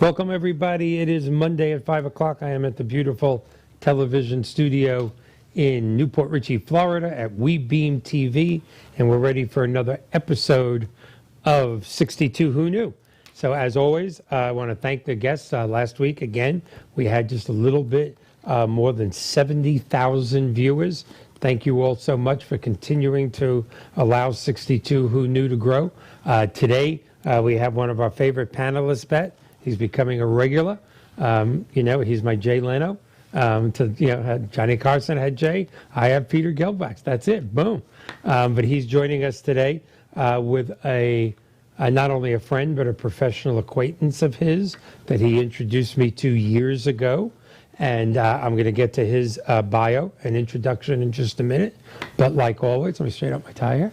Welcome, everybody. It is Monday at 5 o'clock. I am at the beautiful television studio in Newport Richey, Florida at WeBeam TV, and we're ready for another episode of 62 Who Knew? So as always, I want to thank the guests. Last week, again, we had just a little bit more than 70,000 viewers. Thank you all so much for continuing to allow 62 Who Knew to grow. Today, we have one of our favorite panelists, Bet. He's becoming a regular. He's my Jay Leno. Johnny Carson had Jay. I have Peter Gelbwaks. That's it. Boom. But he's joining us today with not only a friend, but a professional acquaintance of his that he introduced me to years ago. And I'm going to get to his bio and introduction in just a minute. But like always, let me straighten up my tie here.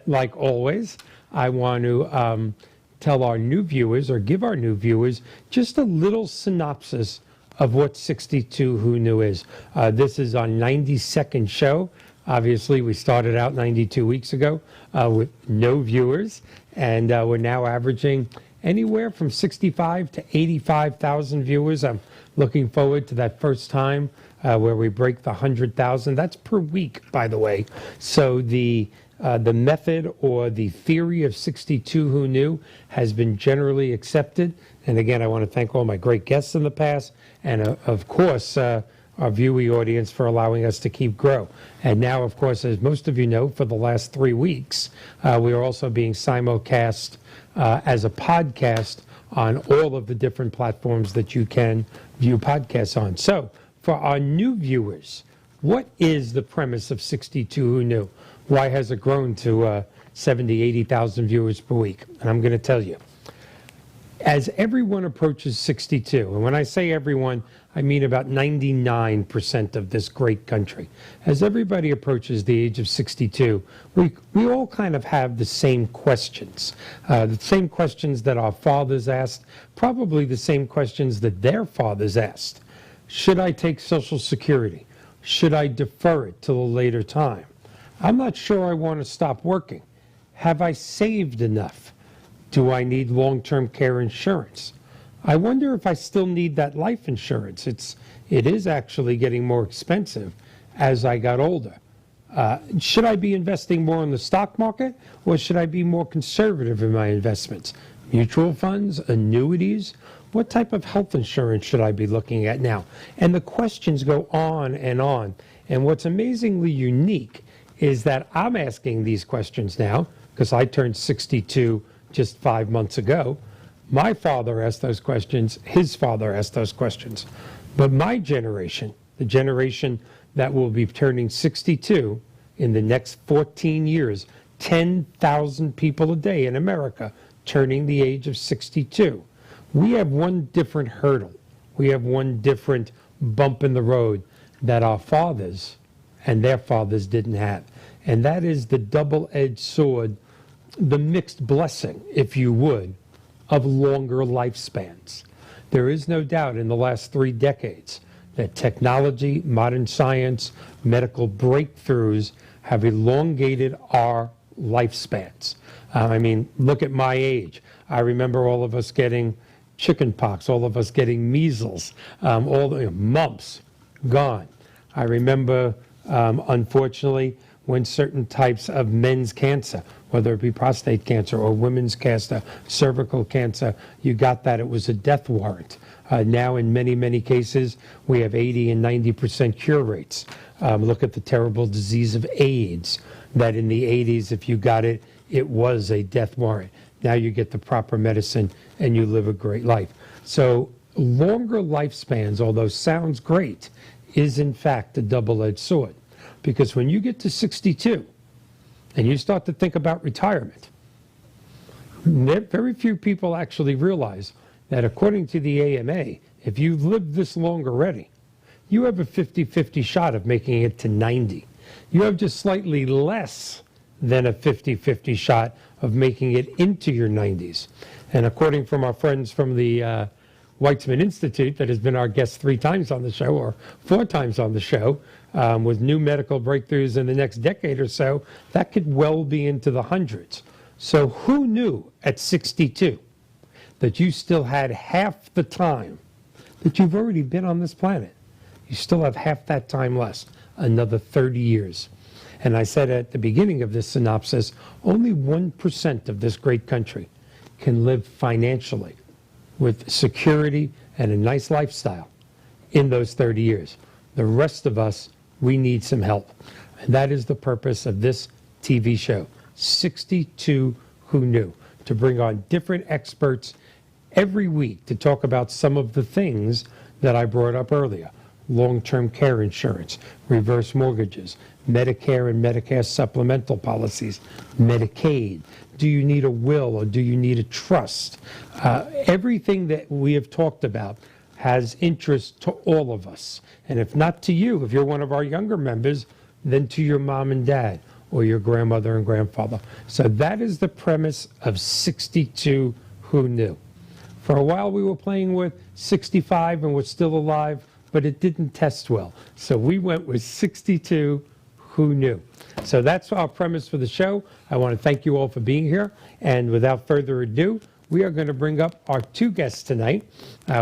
Like always, I want to tell our new viewers, or give our new viewers, just a little synopsis of what 62 Who Knew is. This is our 92nd show. Obviously, we started out 92 weeks ago with no viewers, and we're now averaging anywhere from 65 to 85,000 viewers. I'm looking forward to that first time where we break the 100,000. That's per week, by the way. So the method or the theory of 62 Who Knew has been generally accepted. And again, I want to thank all my great guests in the past, and of course, our viewing audience for allowing us to keep grow. And now, of course, as most of you know, for the last 3 weeks, we are also being simulcast as a podcast on all of the different platforms that you can view podcasts on. So for our new viewers, what is the premise of 62 Who Knew? Why has it grown to 70, 80,000 viewers per week? And I'm going to tell you. As everyone approaches 62, and when I say everyone, I mean about 99% of this great country. As everybody approaches the age of 62, we all kind of have the same questions. The same questions that our fathers asked, probably the same questions that their fathers asked. Should I take Social Security? Should I defer it till a later time? I'm not sure I want to stop working. Have I saved enough? Do I need long-term care insurance? I wonder if I still need that life insurance. It is actually getting more expensive as I got older. Should I be investing more in the stock market, or should I be more conservative in my investments? Mutual funds, annuities? What type of health insurance should I be looking at now? And the questions go on and on. And what's amazingly unique is that I'm asking these questions now because I turned 62 just 5 months ago. My father asked those questions. His father asked those questions. But my generation, the generation that will be turning 62 in the next 14 years, 10,000 people a day in America turning the age of 62. We have one different hurdle. We have one different bump in the road that our fathers and their fathers didn't have. And that is the double-edged sword, the mixed blessing, if you would, of longer lifespans. There is no doubt in the last 3 decades that technology, modern science, medical breakthroughs have elongated our lifespans. Look at my age. I remember all of us getting chicken pox, all of us getting measles, all the mumps, gone. I remember, unfortunately, when certain types of men's cancer, whether it be prostate cancer or women's cancer, cervical cancer, you got that, it was a death warrant. Now in many, many cases, we have 80 and 90% cure rates. Look at the terrible disease of AIDS, that in the 80s, if you got it, it was a death warrant. Now you get the proper medicine and you live a great life. So longer lifespans, although sounds great, is in fact a double-edged sword. Because when you get to 62 and you start to think about retirement, very few people actually realize that according to the AMA, if you've lived this long already, you have a 50-50 shot of making it to 90. You have just slightly less than a 50-50 shot of making it into your 90s. And according from our friends from the Weitzman Institute, that has been our guest 3 times on the show, or 4 times on the show, with new medical breakthroughs in the next decade or so, that could well be into the hundreds. So who knew at 62 that you still had half the time that you've already been on this planet. You still have half that time left, another 30 years. And I said at the beginning of this synopsis, only 1% of this great country can live financially with security and a nice lifestyle in those 30 years. The rest of us, we need some help. And that is the purpose of this TV show, 62 Who Knew, to bring on different experts every week to talk about some of the things that I brought up earlier. Long-term care insurance, reverse mortgages, Medicare and Medicare supplemental policies, Medicaid. Do you need a will or do you need a trust? Everything that we have talked about has interest to all of us. And if not to you, if you're one of our younger members, then to your mom and dad or your grandmother and grandfather. So that is the premise of 62 Who Knew. For a while we were playing with 65 and we're still alive, but it didn't test well. So we went with 62 Who Knew. So that's our premise for the show. I want to thank you all for being here. And without further ado, we are going to bring up our two guests tonight.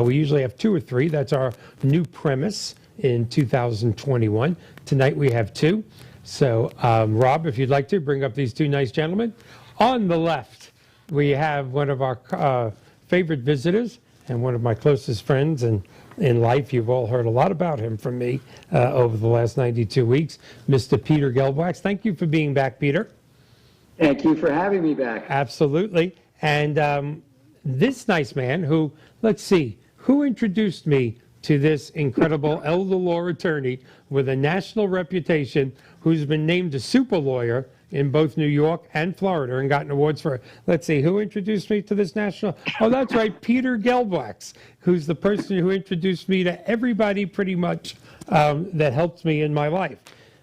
We usually have two or three. That's our new premise in 2021. Tonight we have two. So Rob, if you'd like to bring up these two nice gentlemen. On the left, we have one of our favorite visitors and one of my closest friends, and in life, you've all heard a lot about him from me over the last 92 weeks, Mr. Peter Gelbwaks. Thank you for being back, Peter. Thank you for having me back. Absolutely. And this nice man who, let's see, who introduced me to this incredible elder law attorney with a national reputation who's been named a super lawyer in both New York and Florida and gotten awards for it. Let's see, who introduced me to this national? Oh, that's right, Peter Gelbwaks, who's the person who introduced me to everybody pretty much that helped me in my life.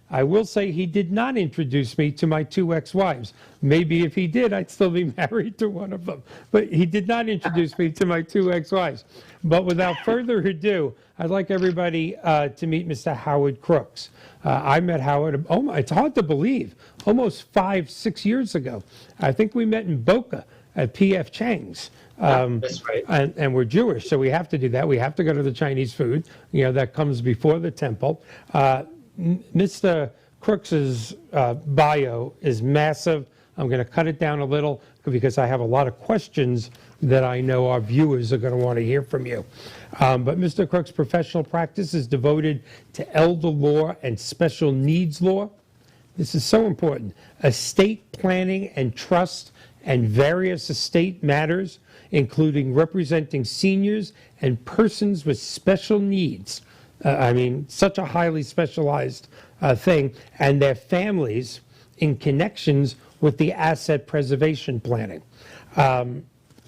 I will say he did not introduce me to my two ex-wives. Maybe if he did, I'd still be married to one of them. But he did not introduce me to my two ex-wives. But without further ado, I'd like everybody to meet Mr. Howard Krooks. I met Howard, it's hard to believe, almost 5-6 years ago. I think we met in Boca at P.F. Chang's. That's right. And we're Jewish, so we have to do that. We have to go to the Chinese food, that comes before the temple. Mr. Krooks's bio is massive. I'm going to cut it down a little because I have a lot of questions that I know our viewers are going to want to hear from you. But Mr. Krooks' professional practice is devoted to elder law and special needs law. This is so important. Estate planning and trust and various estate matters, including representing seniors and persons with special needs. Such a highly specialized thing, and their families in connections with the asset preservation planning.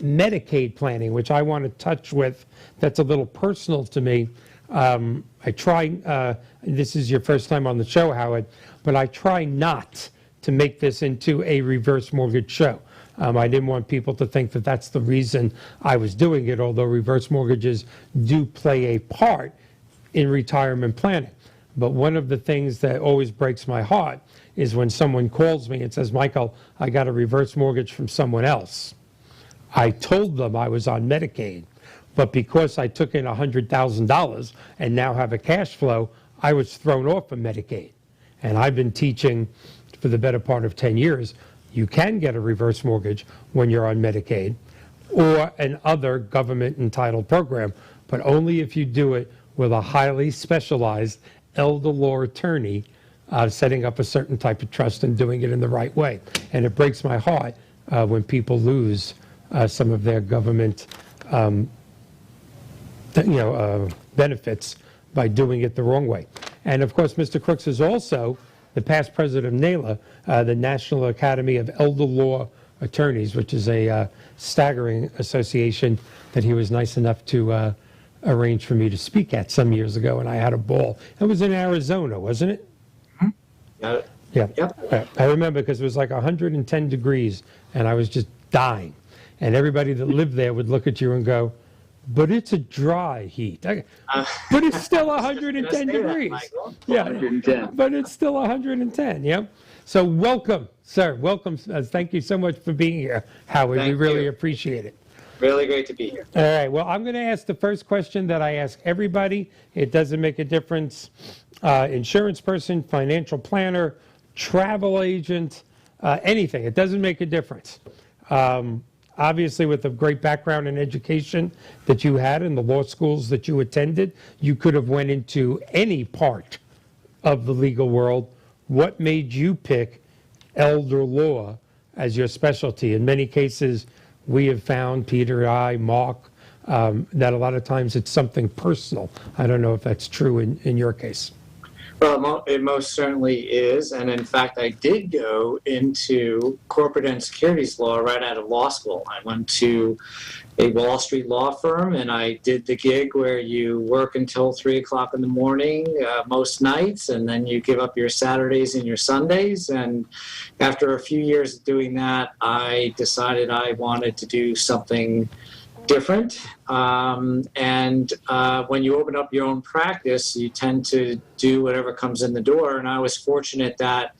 Medicaid planning, which I want to touch with, that's a little personal to me. I try, this is your first time on the show, Howard, but I try not to make this into a reverse mortgage show. I didn't want people to think that that's the reason I was doing it, although reverse mortgages do play a part in retirement planning. But one of the things that always breaks my heart is when someone calls me and says, Michael, I got a reverse mortgage from someone else. I told them I was on Medicaid, but because I took in $100,000 and now have a cash flow, I was thrown off of Medicaid. And I've been teaching for the better part of 10 years, you can get a reverse mortgage when you're on Medicaid or an other government entitled program, but only if you do it with a highly specialized elder law attorney setting up a certain type of trust and doing it in the right way. And it breaks my heart when people lose some of their government benefits by doing it the wrong way. And of course, Mr. Krooks is also the past president of NAELA, the National Academy of Elder Law Attorneys, which is a staggering association that he was nice enough to arrange for me to speak at some years ago, and I had a ball. It was in Arizona, wasn't it? Mm-hmm. Got it. Yeah. Yep. I remember because it was like 110 degrees, and I was just dying. And everybody that lived there would look at you and go, but it's a dry heat. But it's still 110 degrees. Yeah, 110. But it's still 110, yeah? So welcome, sir. Welcome. Thank you so much for being here, Howard. We really appreciate it. Really great to be here. All right. Well, I'm going to ask the first question that I ask everybody. It doesn't make a difference. Insurance person, financial planner, travel agent, anything. It doesn't make a difference. Obviously, with the great background in education that you had and the law schools that you attended, you could have went into any part of the legal world. What made you pick elder law as your specialty? In many cases, we have found, Peter, I, Mark, that a lot of times it's something personal. I don't know if that's true in your case. Well, it most certainly is. And in fact, I did go into corporate and securities law right out of law school. I went to a Wall Street law firm, and I did the gig where you work until 3 o'clock in the morning most nights, and then you give up your Saturdays and your Sundays. And after a few years of doing that, I decided I wanted to do something different. When you open up your own practice, you tend to do whatever comes in the door. And I was fortunate that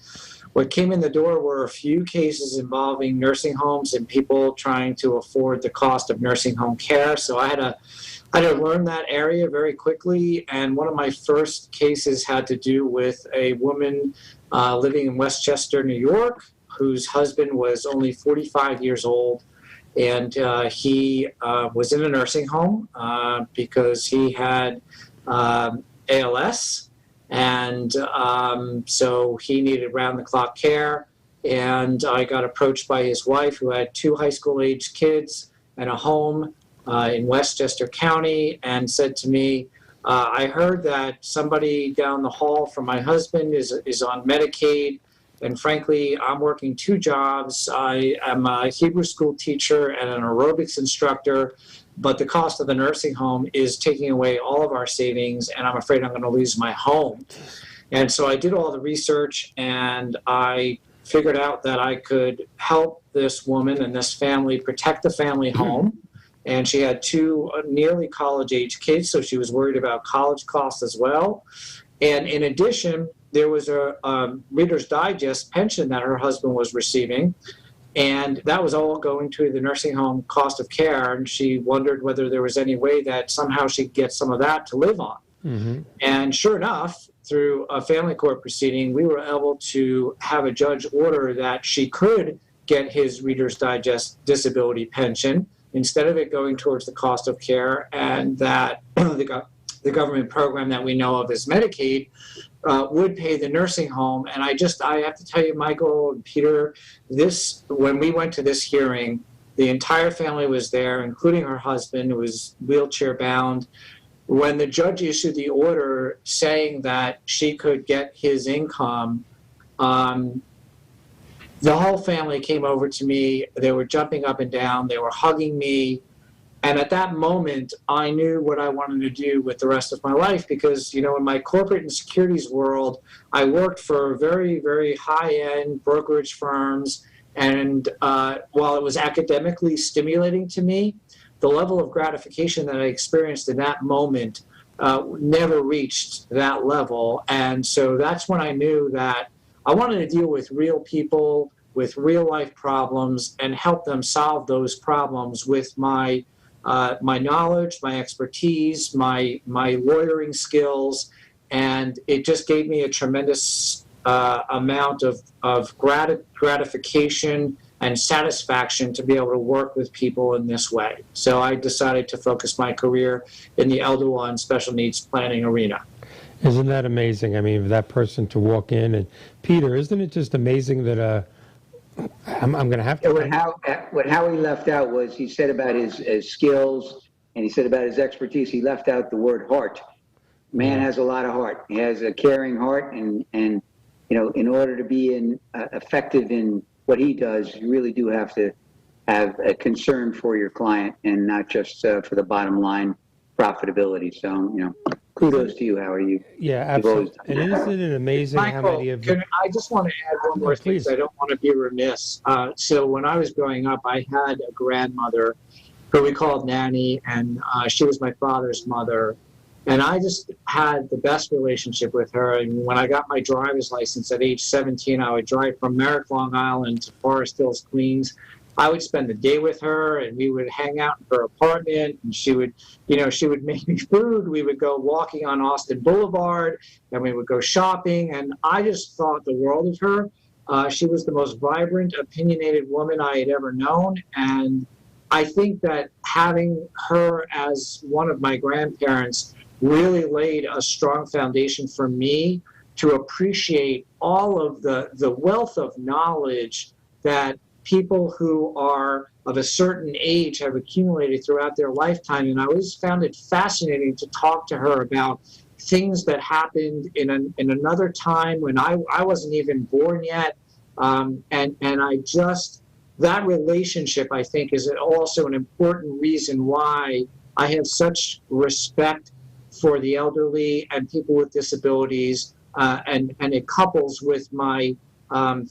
what came in the door were a few cases involving nursing homes and people trying to afford the cost of nursing home care. So I had to learn that area very quickly. And one of my first cases had to do with a woman living in Westchester, New York, whose husband was only 45 years old. And he was in a nursing home because he had ALS. And so he needed round-the-clock care. And I got approached by his wife, who had 2 high school-age kids and a home in Westchester County, and said to me, I heard that somebody down the hall from my husband is on Medicaid. And frankly, I'm working 2 jobs. I am a Hebrew school teacher and an aerobics instructor, but the cost of the nursing home is taking away all of our savings, and I'm afraid I'm going to lose my home. And so I did all the research, and I figured out that I could help this woman and this family protect the family home. And she had 2 nearly college-age kids, so she was worried about college costs as well. And in addition, there was a Reader's Digest pension that her husband was receiving, and that was all going to the nursing home cost of care, and she wondered whether there was any way that somehow she'd get some of that to live on. Mm-hmm. And sure enough, through a family court proceeding, we were able to have a judge order that she could get his Reader's Digest disability pension instead of it going towards the cost of care, and that the government program that we know of as Medicaid would pay the nursing home. And I have to tell you, Michael and Peter, when we went to this hearing, the entire family was there, including her husband, who was wheelchair bound. When the judge issued the order saying that she could get his income, the whole family came over to me. They were jumping up and down. They were hugging me. And at that moment, I knew what I wanted to do with the rest of my life because, in my corporate and securities world, I worked for very, very high-end brokerage firms. And while it was academically stimulating to me, the level of gratification that I experienced in that moment never reached that level. And so that's when I knew that I wanted to deal with real people, with real-life problems, and help them solve those problems with my knowledge, my expertise, my lawyering skills, and it just gave me a tremendous amount of gratification and satisfaction to be able to work with people in this way. So I decided to focus my career in the elder law and special needs planning arena. Isn't that amazing? I mean, for that person to walk in, and Peter, isn't it just amazing that I'm going to have to... What Howie left out was he said about his skills and he said about his expertise. He left out the word heart. Man has a lot of heart. He has a caring heart, and in order to be effective in what he does, you really do have to have a concern for your client and not just for the bottom line profitability. So, kudos to you, Howie. Yeah, absolutely. And isn't it amazing Michael, how many of them... I just want to add one more thing, because I don't want to be remiss. So when I was growing up, I had a grandmother who we called Nanny, and she was my father's mother. And I just had the best relationship with her. And when I got my driver's license at age 17, I would drive from Merrick, Long Island to Forest Hills, Queens. I would spend the day with her, and we would hang out in her apartment, and she would make me food. We would go walking on Austin Boulevard, and we would go shopping, and I just thought the world of her. She was the most vibrant, opinionated woman I had ever known, and I think that having her as one of my grandparents really laid a strong foundation for me to appreciate all of the wealth of knowledge that people who are of a certain age have accumulated throughout their lifetime. And I always found it fascinating to talk to her about things that happened in another time when I wasn't even born yet. And I just, that relationship, I think, is also an important reason why I have such respect for the elderly and people with disabilities. And it couples with my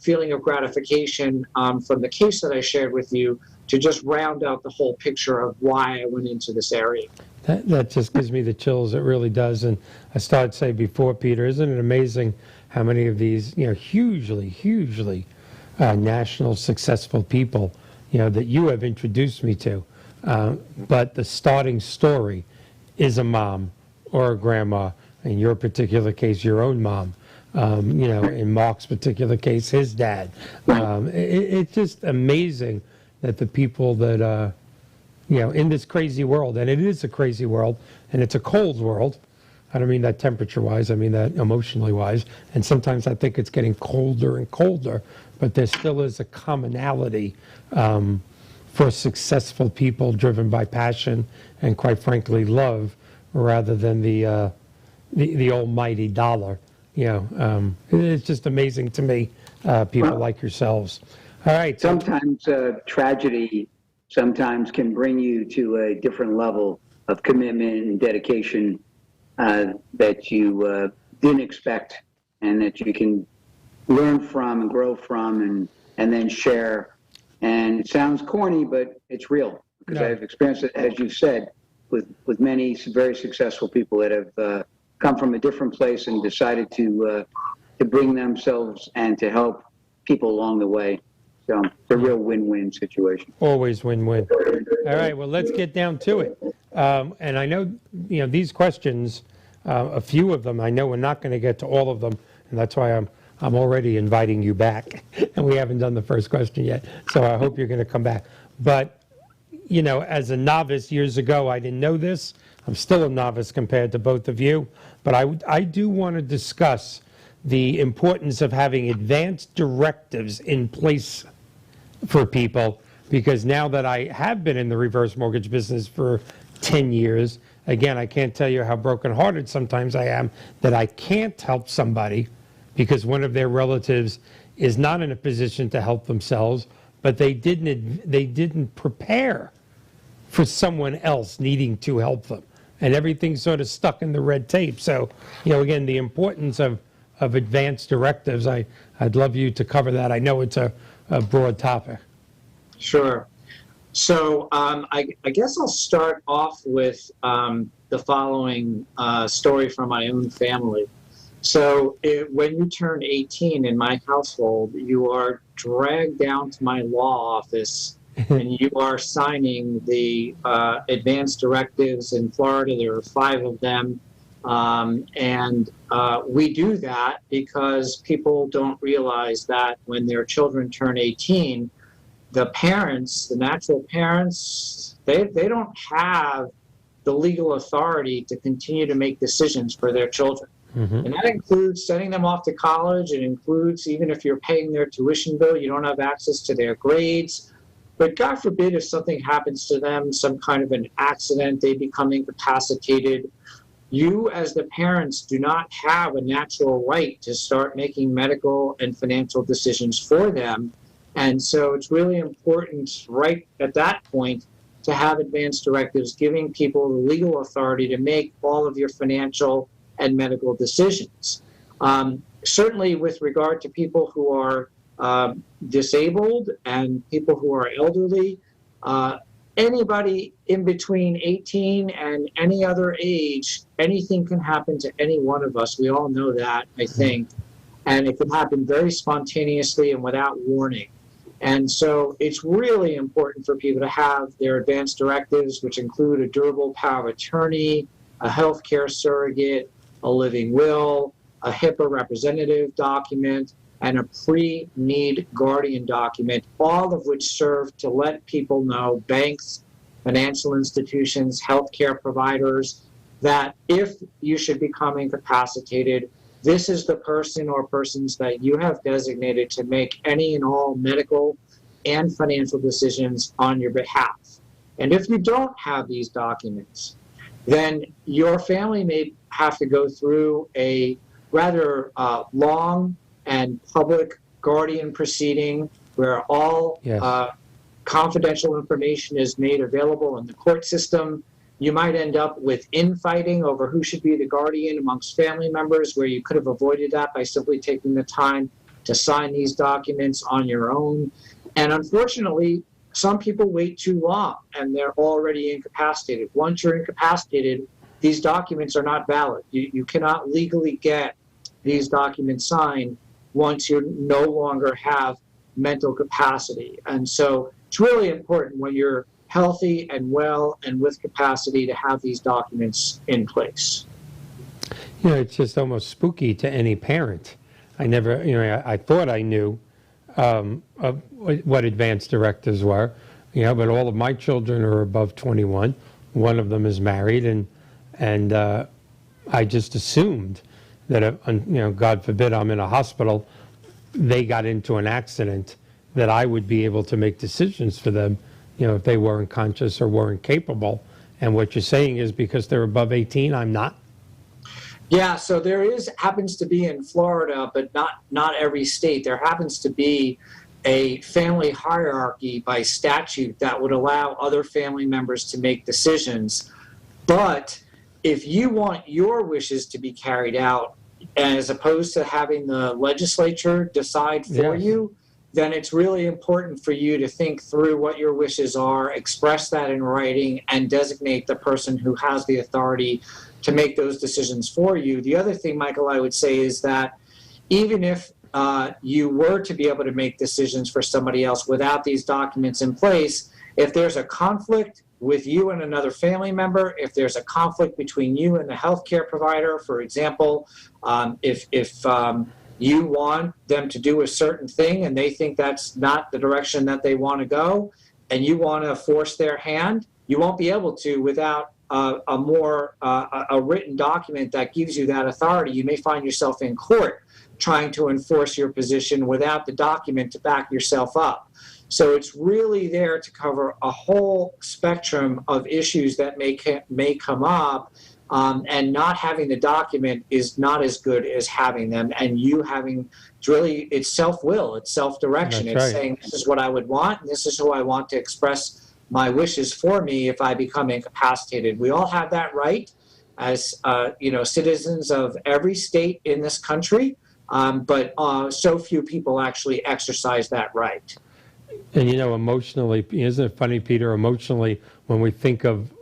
feeling of gratification from the case that I shared with you to just round out the whole picture of why I went into this area. That just gives me the chills. It really does. And I started to say before, Peter, isn't it amazing how many of these, hugely national successful people, that you have introduced me to. But the starting story is a mom or a grandma. In your particular case, your own mom. In Mark's particular case, his dad. It's just amazing that the people that, in this crazy world, and it is a crazy world, and it's a cold world. I don't mean that temperature-wise, I mean that emotionally-wise. And sometimes I think it's getting colder and colder, but there still is a commonality for successful people driven by passion and, quite frankly, love, rather than the almighty dollar. It's just amazing to me, people like yourselves. All right. Sometimes tragedy sometimes can bring you to a different level of commitment and dedication that you didn't expect, and that you can learn from and grow from and then share. And it sounds corny, but it's real, because I've experienced it, as you said, with many very successful people that have come from a different place and decided to bring themselves and to help people along the way. So it's a real win-win situation. Always win-win. All right, well, let's get down to it. And I know, these questions, a few of them, I know we're not going to get to all of them, and that's why I'm already inviting you back. And we haven't done the first question yet, so I hope you're going to come back. But, as a novice years ago, I didn't know this. I'm still a novice compared to both of you, but I do want to discuss the importance of having advanced directives in place for people, because now that I have been in the reverse mortgage business for 10 years, again, I can't tell you how brokenhearted sometimes I am that I can't help somebody because one of their relatives is not in a position to help themselves, but they didn't prepare for someone else needing to help them. And everything's sort of stuck in the red tape. So, again, the importance of advanced directives, I'd love you to cover that. I know it's a broad topic. Sure. So I guess I'll start off with the following story from my own family. So when you turn 18 in my household, you are dragged down to my law office and you are signing the advanced directives in Florida. There are 5 of them. And we do that because people don't realize that when their children turn 18, the parents, the natural parents, they don't have the legal authority to continue to make decisions for their children. Mm-hmm. And that includes sending them off to college. It includes, even if you're paying their tuition bill, you don't have access to their grades. But God forbid if something happens to them, some kind of an accident, they become incapacitated. You, as the parents, do not have a natural right to start making medical and financial decisions for them. And so it's really important right at that point to have advanced directives giving people the legal authority to make all of your financial and medical decisions. Certainly with regard to people who are disabled and people who are elderly, anybody in between 18 and any other age, anything can happen to any one of us. We all know that, I think. And it can happen very spontaneously and without warning. And so it's really important for people to have their advanced directives, which include a durable power of attorney, a healthcare surrogate, a living will, a HIPAA representative document, and a pre-need guardian document, all of which serve to let people know, banks, financial institutions, healthcare providers, that if you should become incapacitated, this is the person or persons that you have designated to make any and all medical and financial decisions on your behalf. And if you don't have these documents, then your family may have to go through a rather long and public guardian proceeding where all confidential information is made available in the court system. You might end up with infighting over who should be the guardian amongst family members, where you could have avoided that by simply taking the time to sign these documents on your own. And unfortunately, some people wait too long and they're already incapacitated. Once you're incapacitated, these documents are not valid. You cannot legally get these documents signed once you no longer have mental capacity. And so it's really important when you're healthy and well and with capacity to have these documents in place. You know, it's just almost spooky to any parent. I never, I thought I knew of what advanced directives were, but all of my children are above 21. One of them is married, and I just assumed that, God forbid I'm in a hospital, they got into an accident, that I would be able to make decisions for them, if they weren't conscious or weren't capable. And what you're saying is because they're above 18, I'm not? Yeah, so there happens to be in Florida, but not every state. There happens to be a family hierarchy by statute that would allow other family members to make decisions. But if you want your wishes to be carried out, as opposed to having the legislature decide for you, then it's really important for you to think through what your wishes are, express that in writing, and designate the person who has the authority to make those decisions for you. The other thing, Michael, I would say is that even if you were to be able to make decisions for somebody else without these documents in place, if there's a conflict with you and another family member, if there's a conflict between you and the healthcare provider, for example, if you want them to do a certain thing and they think that's not the direction that they want to go, and you want to force their hand, you won't be able to without a written document that gives you that authority. You may find yourself in court trying to enforce your position without the document to back yourself up. So it's really there to cover a whole spectrum of issues that may come up, and not having the document is not as good as having them. And you having, it's self-will, it's self-direction. That's it's right. saying, this is what I would want, and this is who I want to express my wishes for me if I become incapacitated. We all have that right as citizens of every state in this country, but so few people actually exercise that right. And emotionally, isn't it funny, Peter, emotionally, when we think of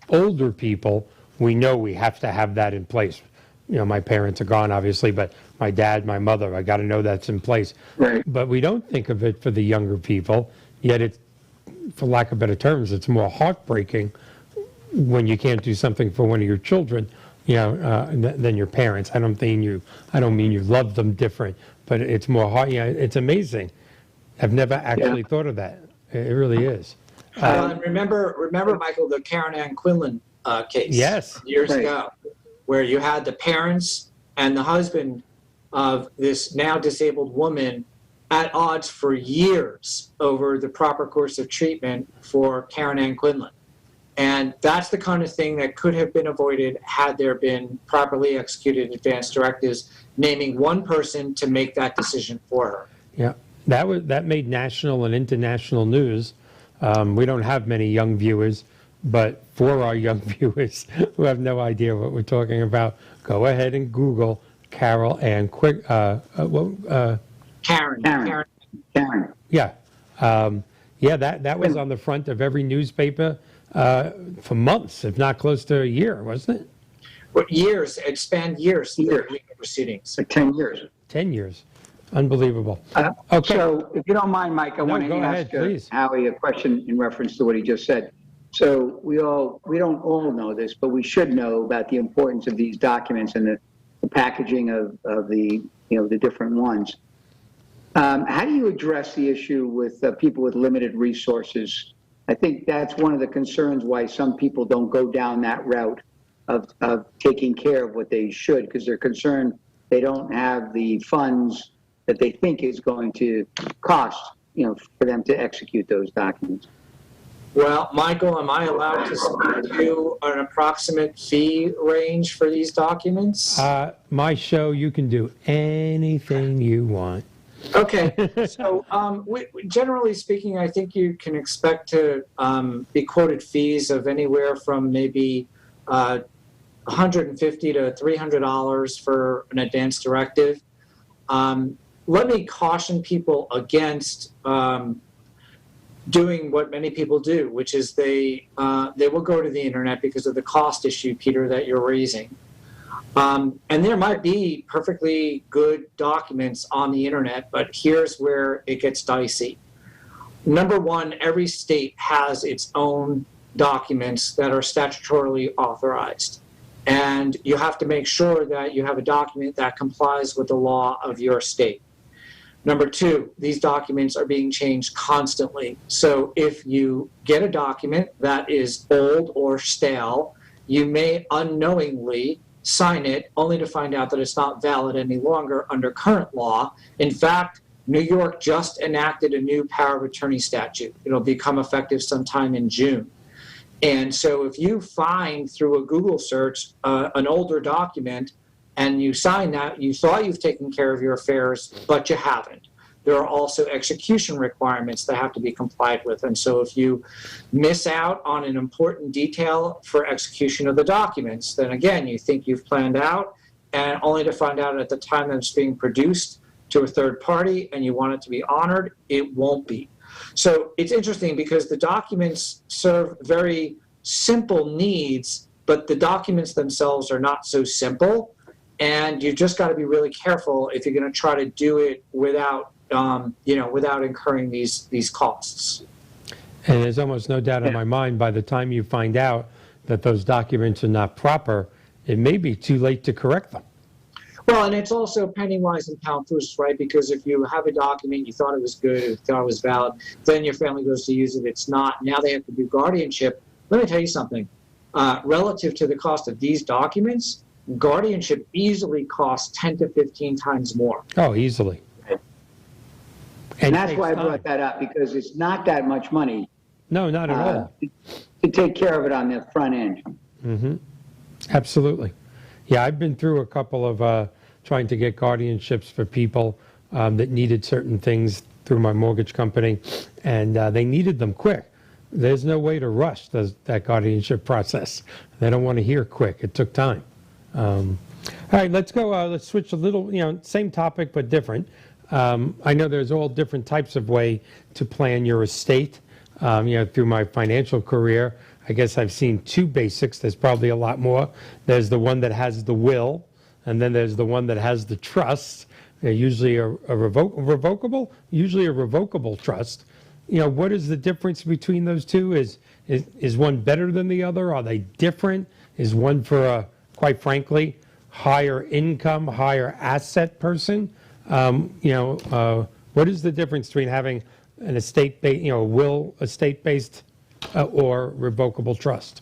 older people, we know we have to have that in place. My parents are gone, obviously, but my dad, my mother, I got to know that's in place. Right. But we don't think of it for the younger people, yet it's, for lack of better terms, it's more heartbreaking when you can't do something for one of your children, than your parents. I don't mean you love them different, but it's more hard. It's amazing. I've never actually thought of that. It really is. And remember, Michael, the Karen Ann Quinlan case years ago, where you had the parents and the husband of this now disabled woman at odds for years over the proper course of treatment for Karen Ann Quinlan. And that's the kind of thing that could have been avoided had there been properly executed advanced directives naming one person to make that decision for her. Yeah, that made national and international news. We don't have many young viewers, but for our young viewers who have no idea what we're talking about, go ahead and Google Carol Ann Karen. Yeah. That was on the front of every newspaper for months, if not close to a year, wasn't it? Well, years. It spanned years. The legal proceedings. Like 10 years. 10 years. Unbelievable. Okay. So if you don't mind, Mike, I want to go ask ahead, please. Howie a question in reference to what he just said. So we don't all know this, but we should know about the importance of these documents and the packaging of the, the different ones. How do you address the issue with people with limited resources? I think that's one of the concerns why some people don't go down that route of taking care of what they should, because they're concerned they don't have the funds that they think is going to cost, for them to execute those documents. Well, Michael, am I allowed to speak to you an approximate fee range for these documents? My show, you can do anything you want. Okay, so generally speaking, I think you can expect to be quoted fees of anywhere from maybe $150 to $300 for an advance directive. Let me caution people against doing what many people do, which is they will go to the internet because of the cost issue, Peter, that you're raising. And there might be perfectly good documents on the internet, but here's where it gets dicey. Number one, every state has its own documents that are statutorily authorized. And you have to make sure that you have a document that complies with the law of your state. Number two, these documents are being changed constantly. So if you get a document that is old or stale, you may unknowingly sign it only to find out that it's not valid any longer under current law. In fact, New York just enacted a new power of attorney statute. It'll become effective sometime in June. And so if you find through a Google search an older document and you sign that, you thought you've taken care of your affairs, but you haven't. There are also execution requirements that have to be complied with. And so if you miss out on an important detail for execution of the documents, then again, you think you've planned out, and only to find out at the time that it's being produced to a third party and you want it to be honored, it won't be. So it's interesting because the documents serve very simple needs, but the documents themselves are not so simple. And you've just got to be really careful if you're going to try to do it without, without incurring these costs. And there's almost no doubt in my mind, by the time you find out that those documents are not proper, it may be too late to correct them. Well, and it's also penny wise and pound foolish, right? Because if you have a document, you thought it was good, you thought it was valid, then your family goes to use it, it's not. Now they have to do guardianship. Let me tell you something. Relative to the cost of these documents, guardianship easily costs 10 to 15 times more. Oh, easily. And that's why I brought that up, because it's not that much money. No, not at all. To take care of it on the front end. Mm-hmm. Absolutely. Yeah, I've been through a couple of trying to get guardianships for people that needed certain things through my mortgage company, and they needed them quick. There's no way to rush that guardianship process. They don't want to hear quick. It took time. All right, let's go. Let's switch a little, same topic but different. I know there's all different types of way to plan your estate. Through my financial career, I guess I've seen two basics. There's probably a lot more. There's the one that has the will, and then there's the one that has the trust. Usually a revocable trust. What is the difference between those two? Is one better than the other? Are they different? Is one for a, quite frankly, higher income, higher asset person? What is the difference between having an estate-based, estate-based or revocable trust?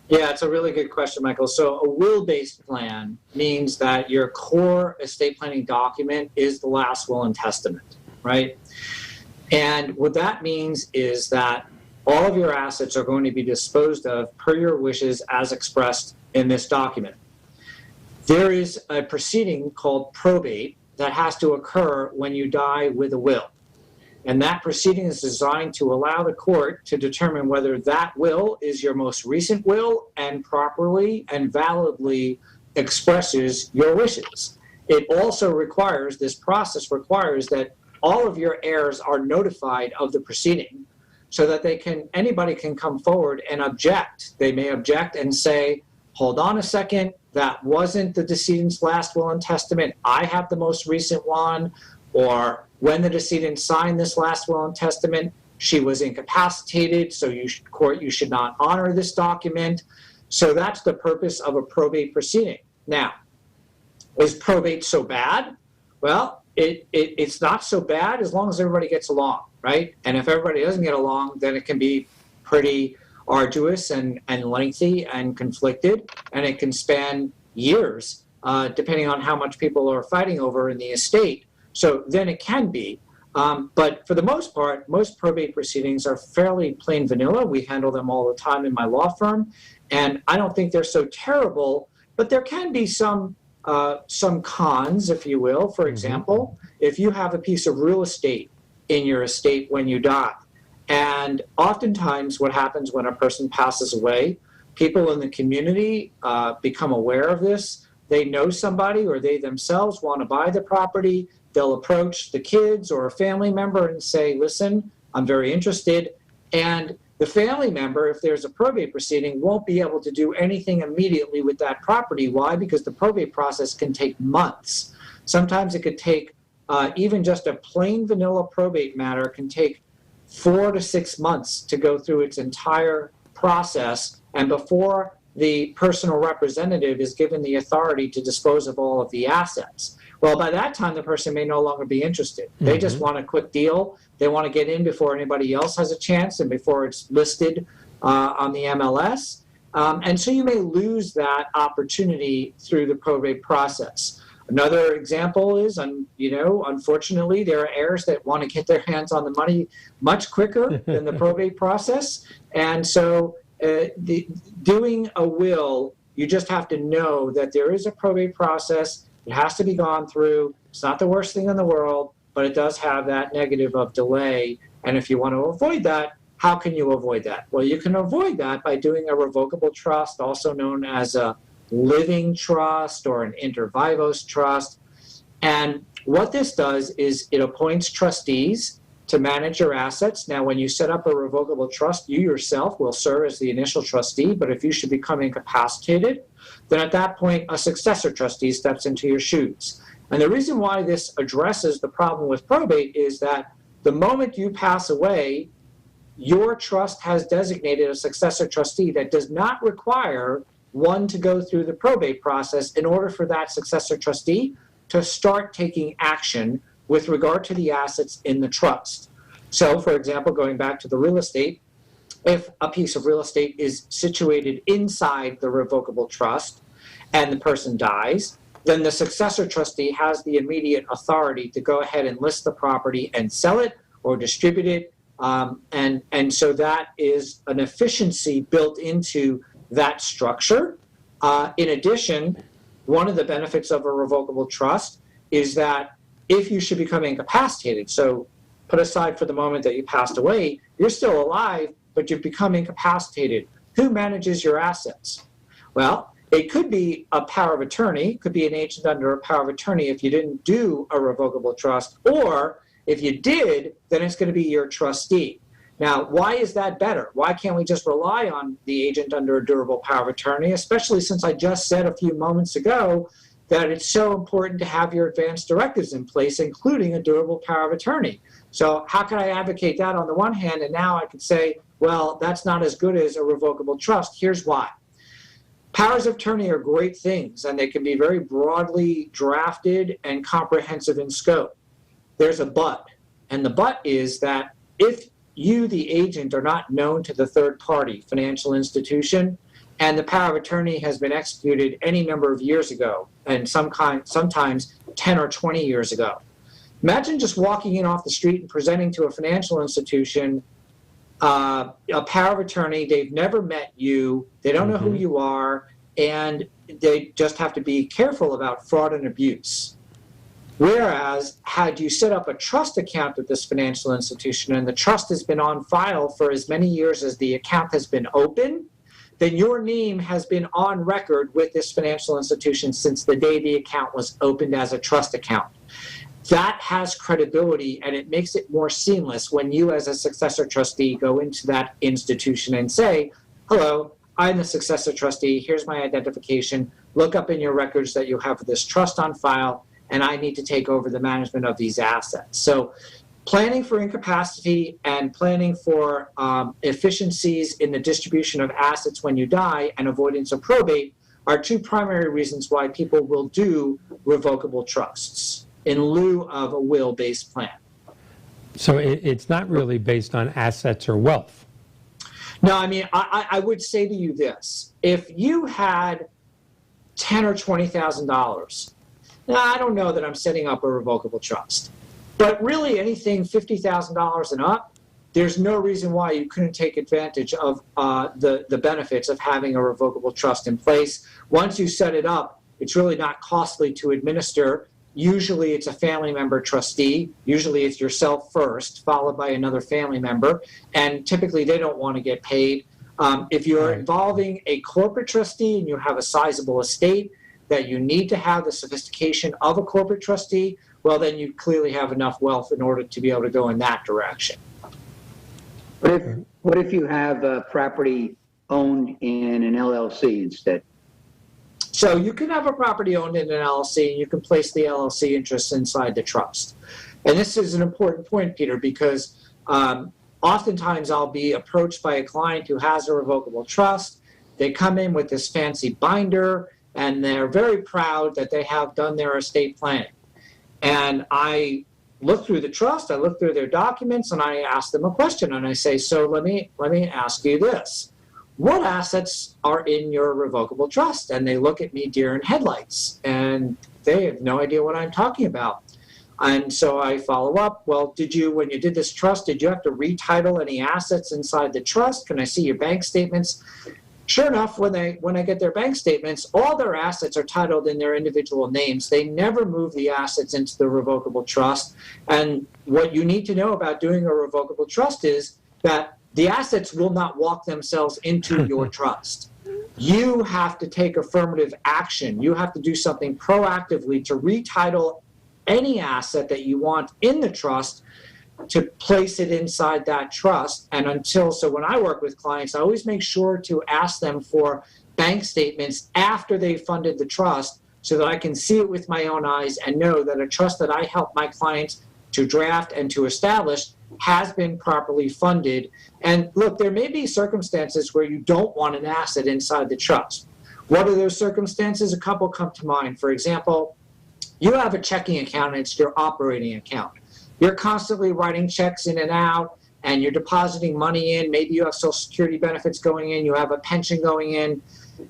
Yeah, it's a really good question, Michael. So a will-based plan means that your core estate planning document is the last will and testament, right? And what that means is that all of your assets are going to be disposed of per your wishes as expressed in this document. There is a proceeding called probate that has to occur when you die with a will. And that proceeding is designed to allow the court to determine whether that will is your most recent will and properly and validly expresses your wishes. It also requires, this process requires that all of your heirs are notified of the proceeding so that anybody can come forward and object. They may object and say, hold on a second, that wasn't the decedent's last will and testament. I have the most recent one. or when the decedent signed this last will and testament, she was incapacitated, so court, you should not honor this document. So that's the purpose of a probate proceeding. Now, is probate so bad? Well, it's not so bad as long as everybody gets along, right? And if everybody doesn't get along, then it can be pretty arduous and lengthy and conflicted, and it can span years, depending on how much people are fighting over in the estate. So then it can be. But for the most part, most probate proceedings are fairly plain vanilla. We handle them all the time in my law firm, and I don't think they're so terrible, but there can be some cons, if you will. For example, if you have a piece of real estate in your estate when you die, and oftentimes what happens when a person passes away, people in the community become aware of this. They know somebody, or they themselves want to buy the property. They'll approach the kids or a family member and say, listen, I'm very interested. And the family member, if there's a probate proceeding, won't be able to do anything immediately with that property. Why? Because the probate process can take months. Sometimes it could take, even just a plain vanilla probate matter can take 4 to 6 months to go through its entire process, and before the personal representative is given the authority to dispose of all of the assets. Well, by that time, the person may no longer be interested. They just want a quick deal. They want to get in before anybody else has a chance and before it's listed on the MLS. And so you may lose that opportunity through the probate process. Another example is, unfortunately, there are heirs that want to get their hands on the money much quicker than the probate process. And so doing a will, you just have to know that there is a probate process. It has to be gone through. It's not the worst thing in the world, but it does have that negative of delay. And if you want to avoid that, how can you avoid that? Well, you can avoid that by doing a revocable trust, also known as a living trust or an inter vivos trust. And what this does is it appoints trustees to manage your assets. Now, when you set up a revocable trust, you yourself will serve as the initial trustee, but if you should become incapacitated, then at that point, a successor trustee steps into your shoes. And the reason why this addresses the problem with probate is that the moment you pass away, your trust has designated a successor trustee that does not require one to go through the probate process in order for that successor trustee to start taking action with regard to the assets in the trust. So, for example, going back to the real estate, if a piece of real estate is situated inside the revocable trust and the person dies, then the successor trustee has the immediate authority to go ahead and list the property and sell it or distribute it. And so that is an efficiency built into that structure. In addition, one of the benefits of a revocable trust is that if you should become incapacitated, so put aside for the moment that you passed away, you're still alive, but you've become incapacitated. Who manages your assets? Well, it could be a power of attorney, could be an agent under a power of attorney if you didn't do a revocable trust, or if you did, then it's going to be your trustee. Now, why is that better? Why can't we just rely on the agent under a durable power of attorney, especially since I just said a few moments ago that it's so important to have your advance directives in place, including a durable power of attorney. So how can I advocate that on the one hand, and now I could say, well, that's not as good as a revocable trust. Here's why. Powers of attorney are great things, and they can be very broadly drafted and comprehensive in scope. There's a but, and the but is that if you, the agent, are not known to the third party financial institution, and the power of attorney has been executed any number of years ago, and sometimes 10 or 20 years ago. Imagine just walking in off the street and presenting to a financial institution a power of attorney. They've never met you. They don't know who you are, and they just have to be careful about fraud and abuse. Whereas, had you set up a trust account with this financial institution and the trust has been on file for as many years as the account has been open, then your name has been on record with this financial institution since the day the account was opened as a trust account. That has credibility, and it makes it more seamless when you as a successor trustee go into that institution and say, hello, I'm the successor trustee, here's my identification, look up in your records that you have this trust on file, and I need to take over the management of these assets. So planning for incapacity and planning for efficiencies in the distribution of assets when you die and avoidance of probate are two primary reasons why people will do revocable trusts in lieu of a will-based plan. So it's not really based on assets or wealth. No, I mean, I would say to you this. If you had $10,000 or $20,000, now I don't know that I'm setting up a revocable trust. But really anything $50,000 and up, there's no reason why you couldn't take advantage of the benefits of having a revocable trust in place. Once you set it up, it's really not costly to administer. Usually it's a family member trustee. Usually it's yourself first, followed by another family member. And typically they don't want to get paid. If you're involving a corporate trustee and you have a sizable estate that you need to have the sophistication of a corporate trustee, well, then you clearly have enough wealth in order to be able to go in that direction. What if you have property owned in an LLC instead? So you can have a property owned in an LLC, and you can place the LLC interests inside the trust. And this is an important point, Peter, because oftentimes I'll be approached by a client who has a revocable trust. They come in with this fancy binder, and they're very proud that they have done their estate planning. And I look through the trust, I look through their documents, and I ask them a question. And I say, so let me ask you this. What assets are in your revocable trust? And they look at me deer in headlights, and they have no idea what I'm talking about. And so I follow up. Well, when you did this trust, did you have to retitle any assets inside the trust? Can I see your bank statements? Sure enough, when I get their bank statements, all their assets are titled in their individual names. They never move the assets into the revocable trust. And what you need to know about doing a revocable trust is that the assets will not walk themselves into your trust. You have to take affirmative action. You have to do something proactively to retitle any asset that you want in the trust to place it inside that trust. And so when I work with clients, I always make sure to ask them for bank statements after they funded the trust so that I can see it with my own eyes and know that a trust that I help my clients to draft and to establish has been properly funded. And look, there may be circumstances where you don't want an asset inside the trust. What are those circumstances? A couple come to mind. For example, you have a checking account and it's your operating account. You're constantly writing checks in and out, and you're depositing money in. Maybe you have Social Security benefits going in, you have a pension going in,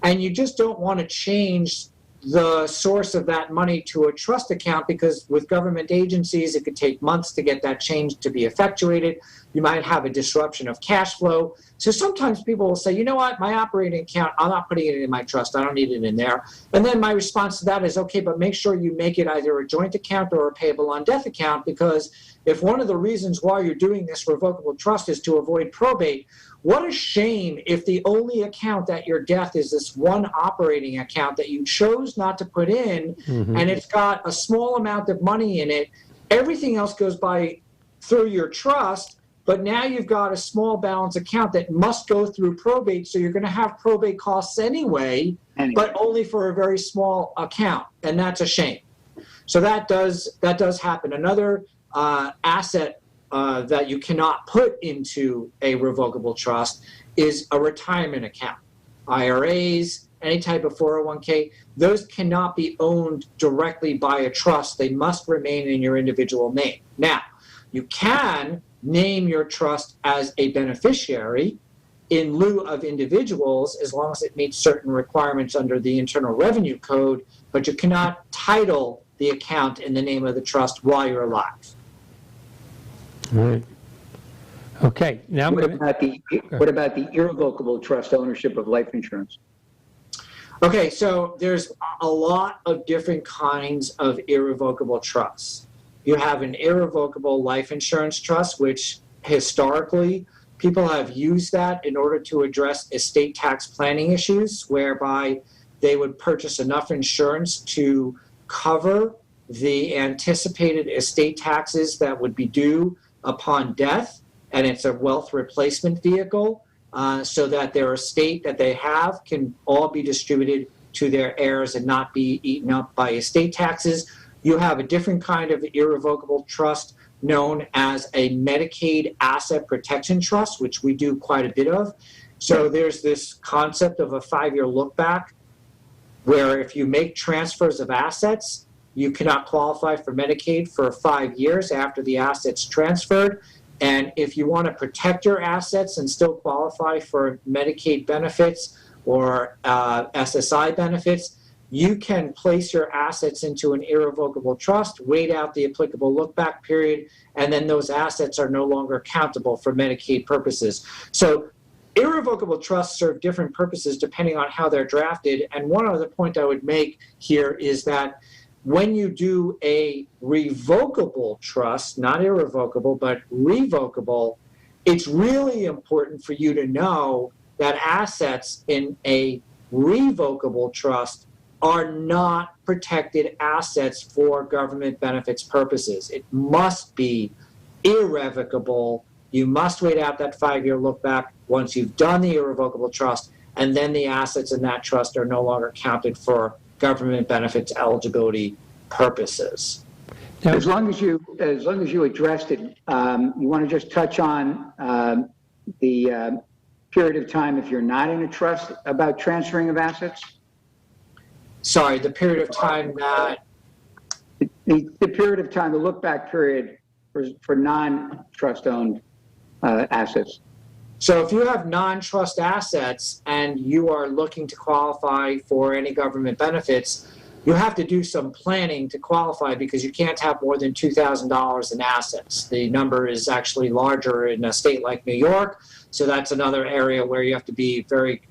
and you just don't want to change the source of that money to a trust account because with government agencies, it could take months to get that change to be effectuated. You might have a disruption of cash flow. So sometimes people will say, you know what, my operating account, I'm not putting it in my trust. I don't need it in there. And then my response to that is, okay, but make sure you make it either a joint account or a payable on death account, because if one of the reasons why you're doing this revocable trust is to avoid probate, what a shame if the only account at your death is this one operating account that you chose not to put in, and it's got a small amount of money in it. Everything else goes by through your trust, but now you've got a small balance account that must go through probate, so you're going to have probate costs anyway, but only for a very small account, and that's a shame. So that does happen. Another asset that you cannot put into a revocable trust is a retirement account. IRAs, any type of 401k, those cannot be owned directly by a trust. They must remain in your individual name. Now, you can name your trust as a beneficiary in lieu of individuals as long as it meets certain requirements under the Internal Revenue Code, but you cannot title the account in the name of the trust while you're alive. All right. Okay. Now what about the irrevocable trust ownership of life insurance? Okay, so there's a lot of different kinds of irrevocable trusts. You have an irrevocable life insurance trust, which historically people have used that in order to address estate tax planning issues, whereby they would purchase enough insurance to cover the anticipated estate taxes that would be due upon death, and it's a wealth replacement vehicle so that their estate that they have can all be distributed to their heirs and not be eaten up by estate taxes. you have a different kind of irrevocable trust known as a Medicaid asset protection trust, which we do quite a bit of. So there's this concept of a 5-year look back, where if you make transfers of assets, you cannot qualify for Medicaid for 5 years after the asset's transferred. And if you want to protect your assets and still qualify for Medicaid benefits or SSI benefits, you can place your assets into an irrevocable trust, wait out the applicable look-back period, and then those assets are no longer countable for Medicaid purposes. So irrevocable trusts serve different purposes depending on how they're drafted. And one other point I would make here is that when you do a revocable trust, not irrevocable, but revocable, it's really important for you to know that assets in a revocable trust are not protected assets for government benefits purposes. It must be irrevocable. You must wait out that 5-year look back once you've done the irrevocable trust, and then the assets in that trust are no longer counted for government benefits eligibility purposes. Now, as long as you addressed it, you want to just touch on the period of time if you're not in a trust about transferring of assets? Sorry, the period of time that... The period of time, the look-back period for non-trust owned assets. So if you have non-trust assets and you are looking to qualify for any government benefits, you have to do some planning to qualify because you can't have more than $2,000 in assets. The number is actually larger in a state like New York, so that's another area where you have to be very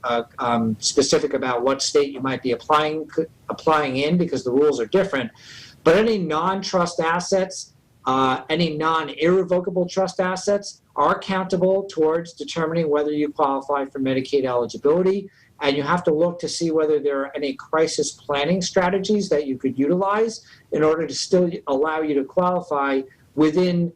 specific about what state you might be applying in because the rules are different. But any non-trust assets, any non-irrevocable trust assets are countable towards determining whether you qualify for Medicaid eligibility. And you have to look to see whether there are any crisis planning strategies that you could utilize in order to still allow you to qualify within,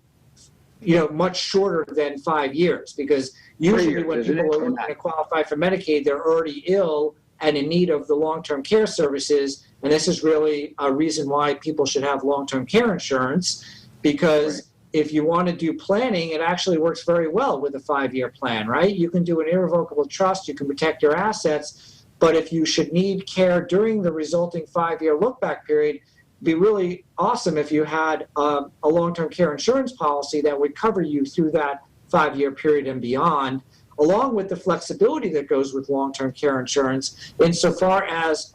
much shorter than 5 years. Because usually when people are looking to qualify for Medicaid, they're already ill and in need of the long-term care services. And this is really a reason why people should have long-term care insurance, because if you want to do planning, it actually works very well with a 5-year plan, right? You can do an irrevocable trust, you can protect your assets, but if you should need care during the resulting 5-year look-back period, it'd be really awesome if you had a long-term care insurance policy that would cover you through that 5-year period and beyond, along with the flexibility that goes with long-term care insurance, insofar as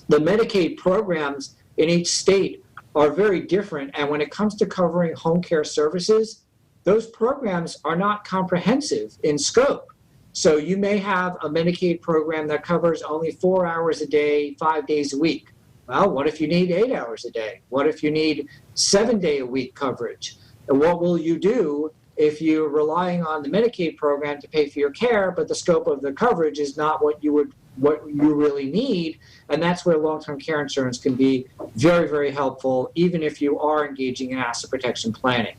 the Medicaid programs in each state are very different. And when it comes to covering home care services, those programs are not comprehensive in scope. So you may have a Medicaid program that covers only 4 hours a day, 5 days a week. Well, what if you need 8 hours a day? What if you need 7-day-a-week coverage? And what will you do if you're relying on the Medicaid program to pay for your care, but the scope of the coverage is not what you really need? And that's where long-term care insurance can be very, very helpful, even if you are engaging in asset protection planning.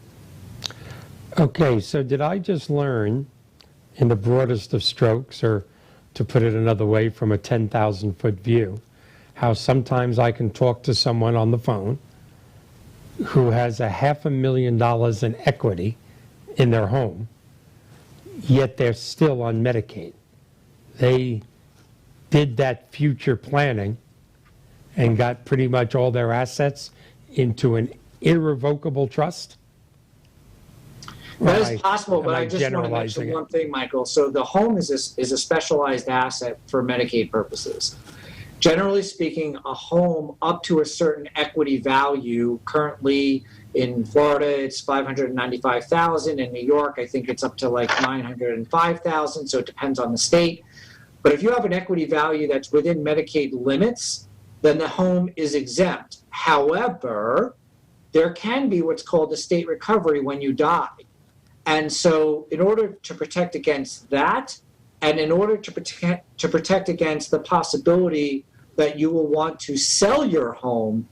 Okay, so did I just learn, in the broadest of strokes, or to put it another way, from a 10,000-foot view, how sometimes I can talk to someone on the phone who has $500,000 in equity in their home, yet they're still on Medicaid? They did that future planning and got pretty much all their assets into an irrevocable trust? That is possible, but I just want to mention one thing, Michael. So the home is a specialized asset for Medicaid purposes. Generally speaking, a home up to a certain equity value, currently in Florida, it's $595,000. In New York, I think it's up to like $905,000. So it depends on the state. But if you have an equity value that's within Medicaid limits, then the home is exempt. However, there can be what's called a state recovery when you die. And so in order to protect against that, and in order to protect against the possibility that you will want to sell your home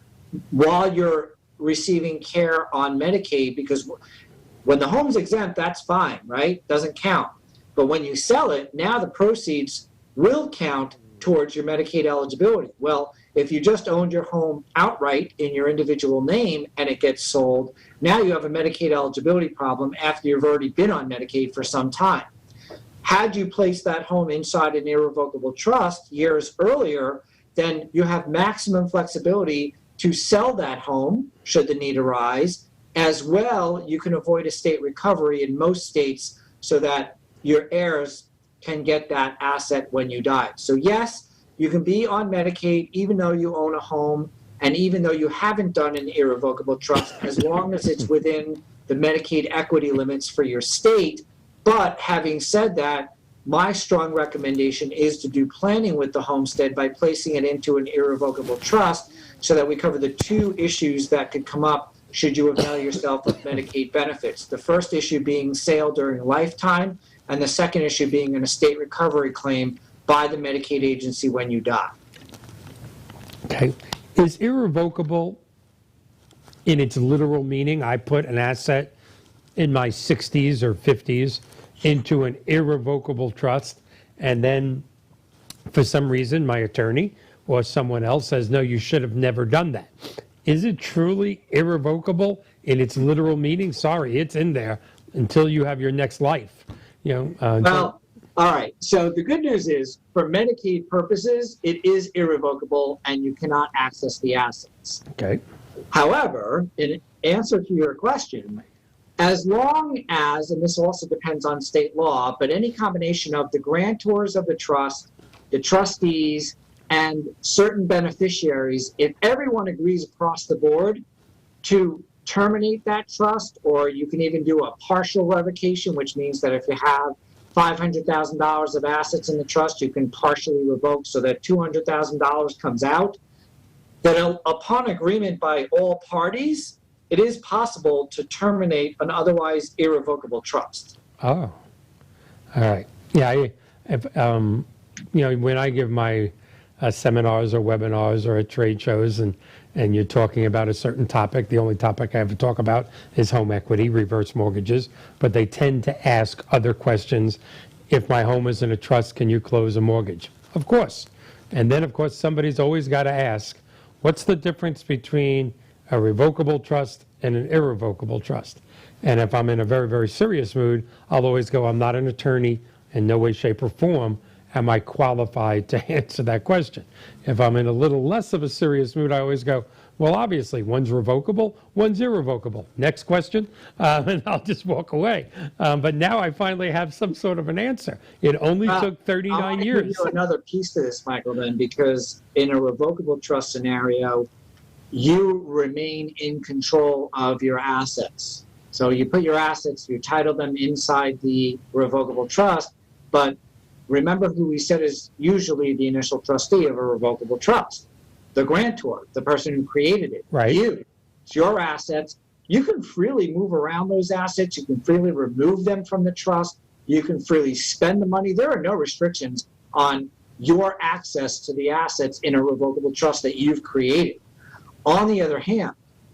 while you're receiving care on Medicaid, because when the home's exempt, that's fine, right? Doesn't count. But when you sell it, now the proceeds will count towards your Medicaid eligibility. Well, If you just owned your home outright in your individual name and it gets sold, now you have a Medicaid eligibility problem after you've already been on Medicaid for some time. Had you placed that home inside an irrevocable trust years earlier, then you have maximum flexibility to sell that home should the need arise. As well, you can avoid estate recovery in most states so that your heirs can get that asset when you die. So yes, you can be on Medicaid even though you own a home and even though you haven't done an irrevocable trust, as long as it's within the Medicaid equity limits for your state. But having said that, my strong recommendation is to do planning with the homestead by placing it into an irrevocable trust so that we cover the two issues that could come up should you avail yourself of Medicaid benefits. The first issue being sale during lifetime, and the second issue being an estate recovery claim by the Medicaid agency when you die. Okay. Is irrevocable in its literal meaning? I put an asset in my 60s or 50s into an irrevocable trust, and then for some reason my attorney or someone else says, no, you should have never done that. Is it truly irrevocable in its literal meaning? Sorry, it's in there until you have your next life. Well, all right. So the good news is, for Medicaid purposes, it is irrevocable and you cannot access the assets. Okay. However, in answer to your question, as long as, and this also depends on state law, but any combination of the grantors of the trust, the trustees, and certain beneficiaries, if everyone agrees across the board to terminate that trust, or you can even do a partial revocation, which means that if you have $500,000 of assets in the trust, you can partially revoke so that $200,000 comes out, then upon agreement by all parties, it is possible to terminate an otherwise irrevocable trust. Oh, all right. Yeah, when I give my seminars or webinars or at trade shows and you're talking about a certain topic, the only topic I have to talk about is home equity, reverse mortgages, but they tend to ask other questions. If my home is in a trust, can you close a mortgage? Of course. And then, of course, somebody's always got to ask, what's the difference between a revocable trust and an irrevocable trust? And if I'm in a very, very serious mood, I'll always go, I'm not an attorney in no way, shape, or form. Am I qualified to answer that question? If I'm in a little less of a serious mood, I always go, well, obviously, one's revocable, one's irrevocable. Next question, and I'll just walk away. But now I finally have some sort of an answer. It only took 39 years. I'll give you another piece to this, Michael, then, because in a revocable trust scenario, you remain in control of your assets. So you put your assets, you title them inside the revocable trust, but remember who we said is usually the initial trustee of a revocable trust. The grantor, the person who created it. Right. You. It's your assets. You can freely move around those assets. You can freely remove them from the trust. You can freely spend the money. There are no restrictions on your access to the assets in a revocable trust that you've created. On the other hand,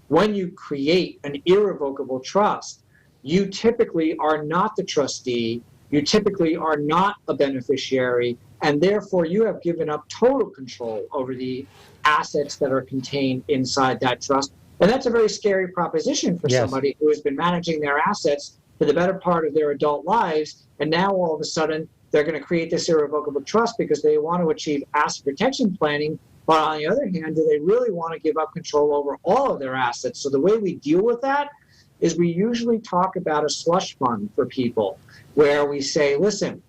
when you create an irrevocable trust, you typically are not the trustee. You typically are not a beneficiary, and therefore you have given up total control over the assets that are contained inside that trust. And that's a very scary proposition for somebody who has been managing their assets for the better part of their adult lives, and now all of a sudden they're going to create this irrevocable trust because they want to achieve asset protection planning. But on the other hand, do they really want to give up control over all of their assets? So the way we deal with that is we usually talk about a slush fund for people, where we say, listen,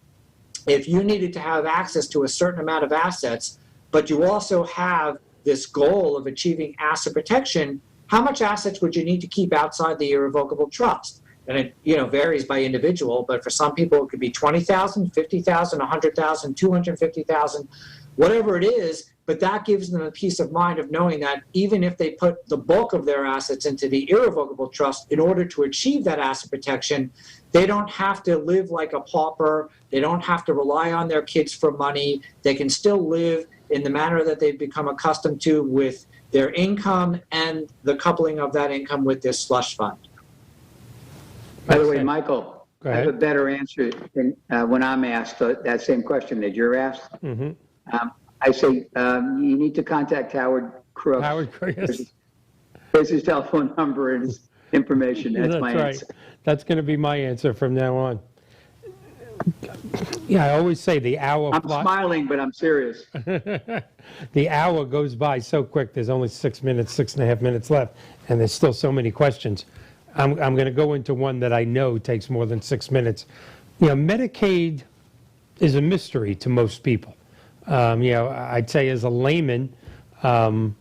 if you needed to have access to a certain amount of assets, but you also have this goal of achieving asset protection, how much assets would you need to keep outside the irrevocable trust? And it varies by individual, but for some people it could be 20,000, 50,000, 100,000, 250,000, whatever it is. But that gives them a peace of mind of knowing that even if they put the bulk of their assets into the irrevocable trust in order to achieve that asset protection, they don't have to live like a pauper. They don't have to rely on their kids for money. They can still live in the manner that they've become accustomed to with their income and the coupling of that income with this slush fund. By the way, Michael, I have a better answer than when I'm asked that same question that you're asked. Mm-hmm. I say you need to contact Howard Krooks. Howard, yes. Here's his telephone number and his information. That's my right. answer. That's going to be my answer from now on. Yeah, I always say the hour. I'm smiling, but I'm serious. The hour goes by so quick. There's only 6 minutes, 6.5 minutes left, and there's still so many questions. I'm going to go into one that I know takes more than 6 minutes. Medicaid is a mystery to most people. I'd say as a layman, you'd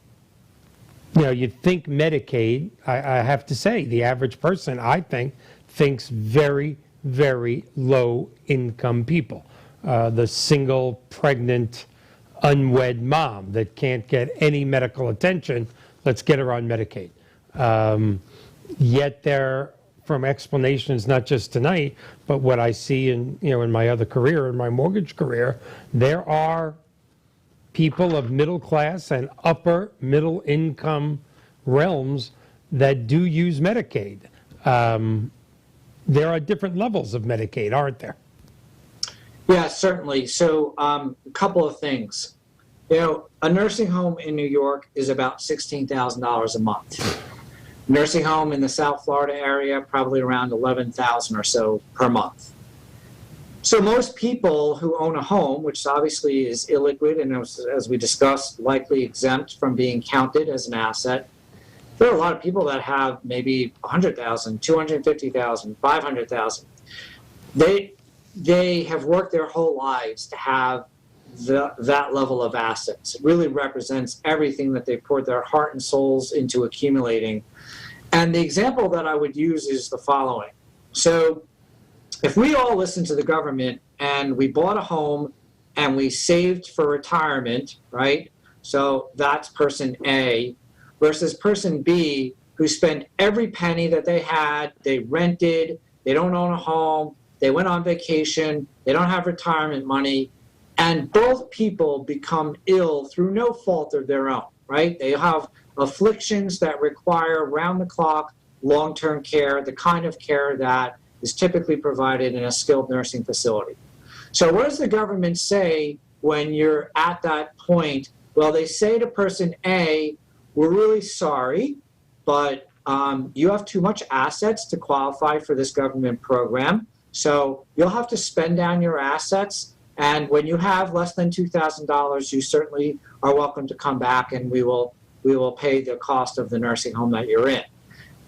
think Medicaid, I have to say, the average person, I think, thinks very, very low income people. The single, pregnant, unwed mom that can't get any medical attention, let's get her on Medicaid. Yet there, from explanations not just tonight, but what I see in my other career, in my mortgage career, there are people of middle class and upper middle income realms that do use Medicaid. There are different levels of Medicaid, aren't there? Yeah, certainly. So a couple of things. A nursing home in New York is about $16,000 a month. Nursing home in the South Florida area, probably around $11,000 or so per month. So most people who own a home, which obviously is illiquid and as we discussed, likely exempt from being counted as an asset, there are a lot of people that have maybe $100,000, $250,000, $500,000. They have worked their whole lives to have that level of assets. It really represents everything that they poured their heart and souls into accumulating. And the example that I would use is the following. So if we all listen to the government and we bought a home and we saved for retirement, right? So that's person A versus person B who spent every penny that they had, they rented, they don't own a home, they went on vacation, they don't have retirement money, and both people become ill through no fault of their own, right? They have afflictions that require round-the-clock long-term care, the kind of care that is typically provided in a skilled nursing facility. So what does the government say when you're at that point? Well, they say to person A, we're really sorry, but you have too much assets to qualify for this government program. So you'll have to spend down your assets. And when you have less than $2,000, you certainly are welcome to come back and we will pay the cost of the nursing home that you're in.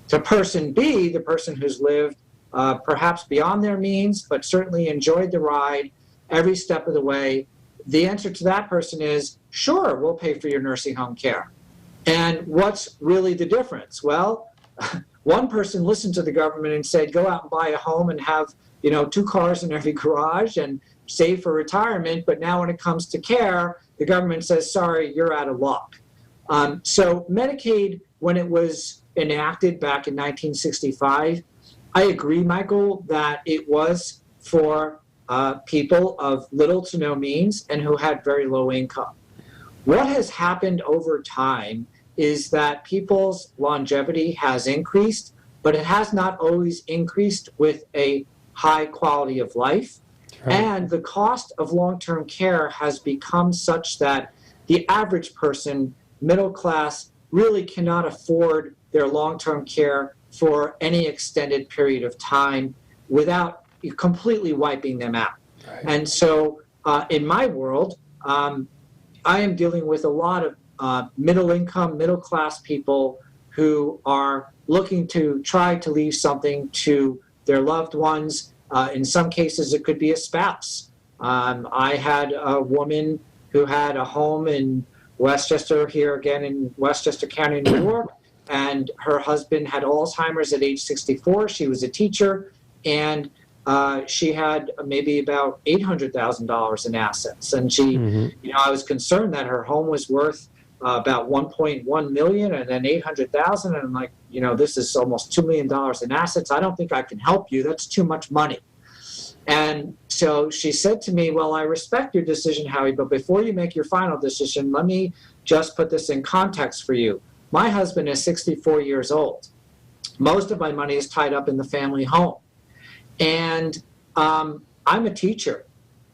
To person B, the person who's lived perhaps beyond their means, but certainly enjoyed the ride every step of the way, the answer to that person is, sure, we'll pay for your nursing home care. And what's really the difference? Well, one person listened to the government and said, go out and buy a home and have 2 cars in every garage and save for retirement. But now when it comes to care, the government says, sorry, you're out of luck. So Medicaid, when it was enacted back in 1965, I agree, Michael, that it was for people of little to no means and who had very low income. What has happened over time is that people's longevity has increased, but it has not always increased with a high quality of life. Right. And the cost of long-term care has become such that the average person, middle class, really cannot afford their long-term care for any extended period of time without completely wiping them out. Right. And so in my world, I am dealing with a lot of middle-income, middle-class people who are looking to try to leave something to their loved ones. In some cases, it could be a spouse. I had a woman who had a home in Westchester, here again in Westchester County, New York, and her husband had Alzheimer's at age 64. She was a teacher, and she had maybe about $800,000 in assets. And she, I was concerned that her home was worth about $1.1 million and then $800,000. And I'm like, this is almost $2 million in assets. I don't think I can help you. That's too much money. And so she said to me, well, I respect your decision, Howie, but before you make your final decision, let me just put this in context for you. My husband is 64 years old. Most of my money is tied up in the family home. And I'm a teacher,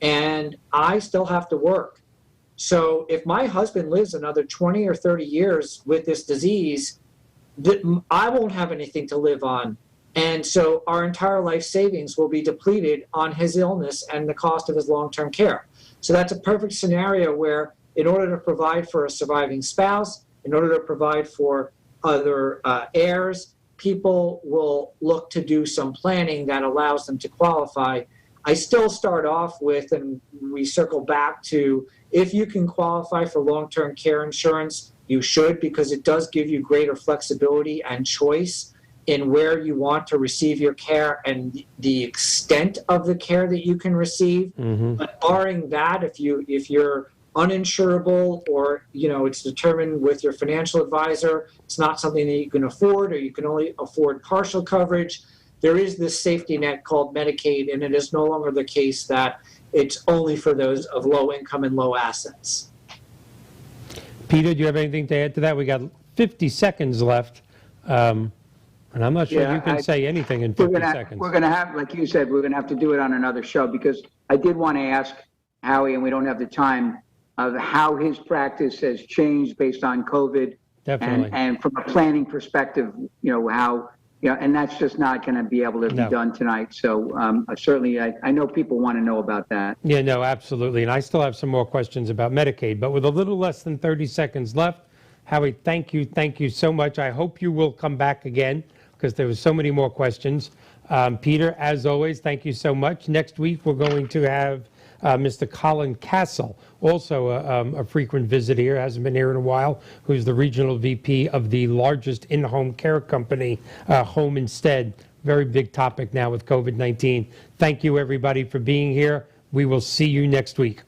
and I still have to work. So if my husband lives another 20 or 30 years with this disease, I won't have anything to live on. And so our entire life savings will be depleted on his illness and the cost of his long-term care. So that's a perfect scenario where, in order to provide for a surviving spouse, in order to provide for other heirs, people will look to do some planning that allows them to qualify. I still start off with, and we circle back to, if you can qualify for long-term care insurance, you should, because it does give you greater flexibility and choice in where you want to receive your care and the extent of the care that you can receive. But barring that, if you're uninsurable, or it's determined with your financial advisor, it's not something that you can afford, or you can only afford partial coverage, there is this safety net called Medicaid, and it is no longer the case that it's only for those of low income and low assets. Peter, do you have anything to add to that? We got 50 seconds left. And I'm not sure you can say anything in 50 seconds. We're going to have, like you said, we're going to have to do it on another show, because I did want to ask Howie, and we don't have the time, of how his practice has changed based on COVID. Definitely. And from a planning perspective, how, and that's just not going to be able to be done tonight. So certainly, I know people want to know about that. Yeah, no, absolutely. And I still have some more questions about Medicaid, but with a little less than 30 seconds left, Howie, thank you so much. I hope you will come back again, because there was so many more questions. Peter, as always, thank you so much. Next week, we're going to have Mr. Colin Castle, also a frequent visitor here, hasn't been here in a while, who's the regional VP of the largest in-home care company, Home Instead. Very big topic now with COVID-19. Thank you, everybody, for being here. We will see you next week.